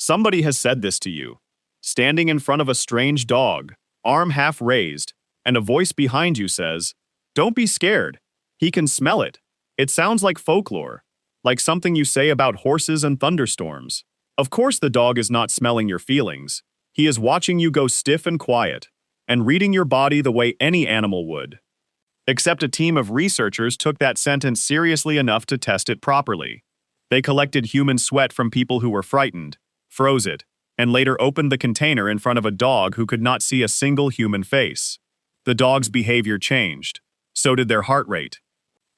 Somebody has said this to you. Standing in front of a strange dog, arm half raised, and a voice behind you says, "Don't be scared. He can smell it." It sounds like folklore, like something you say about horses and thunderstorms. Of course, the dog is not smelling your feelings. He is watching you go stiff and quiet, and reading your body the way any animal would. Except a team of researchers took that sentence seriously enough to test it properly. They collected human sweat from people who were frightened, froze it, and later opened the container in front of a dog who could not see a single human face. The dog's behavior changed. So did their heart rate.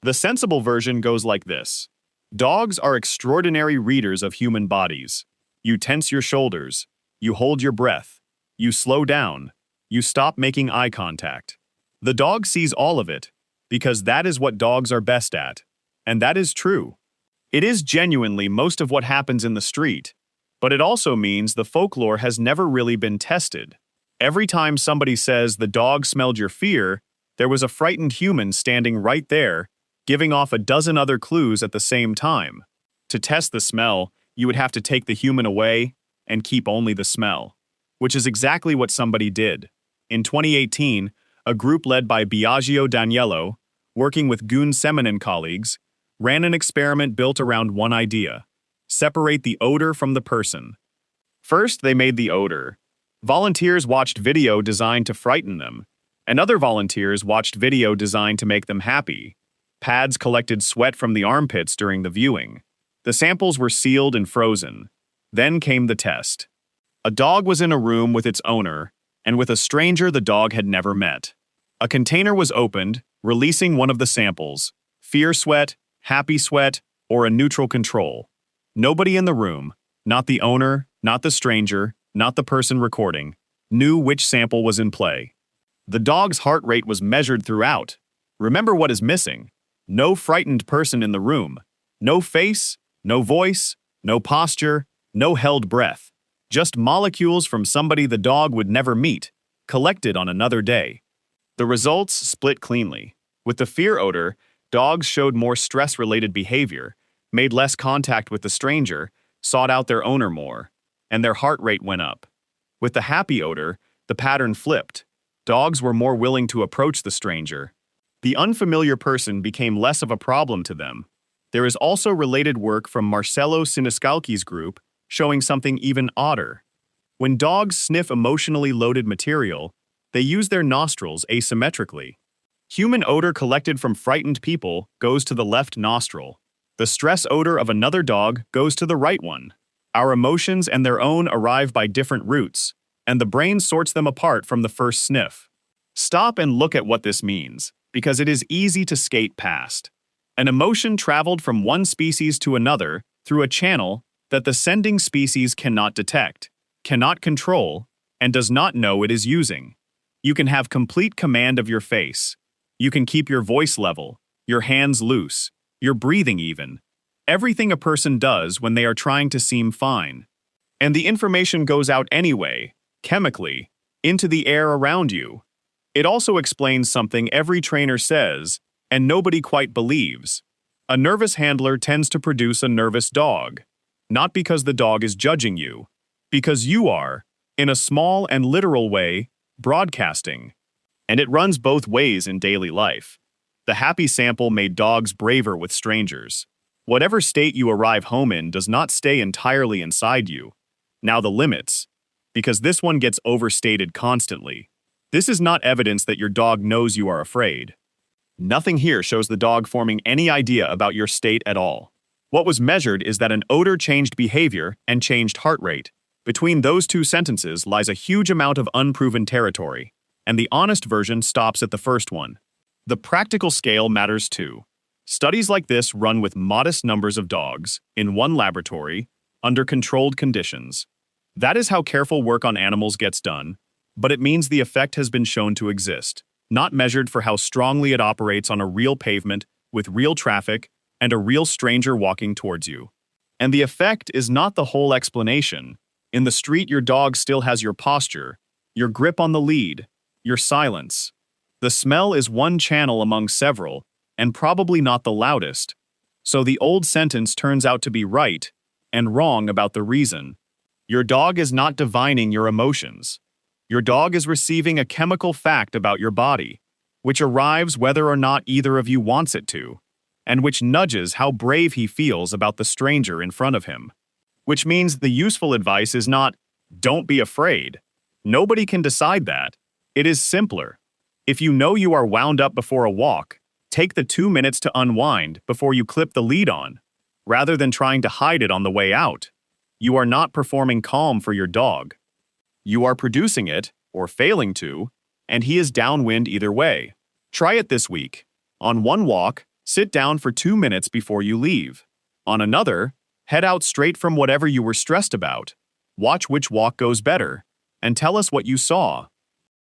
The sensible version goes like this. Dogs are extraordinary readers of human bodies. You tense your shoulders. You hold your breath. You slow down. You stop making eye contact. The dog sees all of it, because that is what dogs are best at. And that is true. It is genuinely most of what happens in the street, but it also means the folklore has never really been tested. Every time somebody says the dog smelled your fear, there was a frightened human standing right there, giving off a dozen other clues at the same time. To test the smell, you would have to take the human away and keep only the smell, which is exactly what somebody did. In 2018, a group led by Biagio Daniello, working with Gun Semen and colleagues, ran an experiment built around one idea: separate the odor from the person. First, they made the odor. Volunteers watched video designed to frighten them, and other volunteers watched video designed to make them happy. Pads collected sweat from the armpits during the viewing. The samples were sealed and frozen. Then came the test. A dog was in a room with its owner, and with a stranger the dog had never met. A container was opened, releasing one of the samples: fear sweat, happy sweat, or a neutral control. Nobody in the room, not the owner, not the stranger, not the person recording, knew which sample was in play. The dog's heart rate was measured throughout. Remember what is missing: no frightened person in the room, no face, no voice, no posture, no held breath. Just molecules from somebody the dog would never meet, collected on another day. The results split cleanly. With the fear odor, dogs showed more stress-related behavior, made less contact with the stranger, sought out their owner more, and their heart rate went up. With the happy odor, the pattern flipped. Dogs were more willing to approach the stranger. The unfamiliar person became less of a problem to them. There is also related work from Marcello Siniscalchi's group showing something even odder. When dogs sniff emotionally loaded material, they use their nostrils asymmetrically. Human odor collected from frightened people goes to the left nostril. The stress odor of another dog goes to the right one. Our emotions and their own arrive by different routes, and the brain sorts them apart from the first sniff. Stop and look at what this means, because it is easy to skate past. An emotion traveled from one species to another through a channel that the sending species cannot detect, cannot control, and does not know it is using. You can have complete command of your face. You can keep your voice level, your hands loose, your breathing even. Everything a person does when they are trying to seem fine. And the information goes out anyway, chemically, into the air around you. It also explains something every trainer says, and nobody quite believes. A nervous handler tends to produce a nervous dog. Not because the dog is judging you, because you are, in a small and literal way, broadcasting. And it runs both ways in daily life. The happy sample made dogs braver with strangers. Whatever state you arrive home in does not stay entirely inside you. Now the limits, because this one gets overstated constantly. This is not evidence that your dog knows you are afraid. Nothing here shows the dog forming any idea about your state at all. What was measured is that an odor changed behavior and changed heart rate. Between those two sentences lies a huge amount of unproven territory, and the honest version stops at the first one. The practical scale matters too. Studies like this run with modest numbers of dogs, in one laboratory, under controlled conditions. That is how careful work on animals gets done, but it means the effect has been shown to exist, not measured for how strongly it operates on a real pavement, with real traffic, and a real stranger walking towards you. And the effect is not the whole explanation. In the street, your dog still has your posture, your grip on the lead, your silence. The smell is one channel among several, and probably not the loudest. So the old sentence turns out to be right, and wrong about the reason. Your dog is not divining your emotions. Your dog is receiving a chemical fact about your body, which arrives whether or not either of you wants it to, and which nudges how brave he feels about the stranger in front of him. Which means the useful advice is not, don't be afraid. Nobody can decide that. It is simpler. If you know you are wound up before a walk, take the 2 minutes to unwind before you clip the lead on, rather than trying to hide it on the way out. You are not performing calm for your dog. You are producing it, or failing to, and he is downwind either way. Try it this week. On one walk, sit down for 2 minutes before you leave. On another, head out straight from whatever you were stressed about. Watch which walk goes better, and tell us what you saw.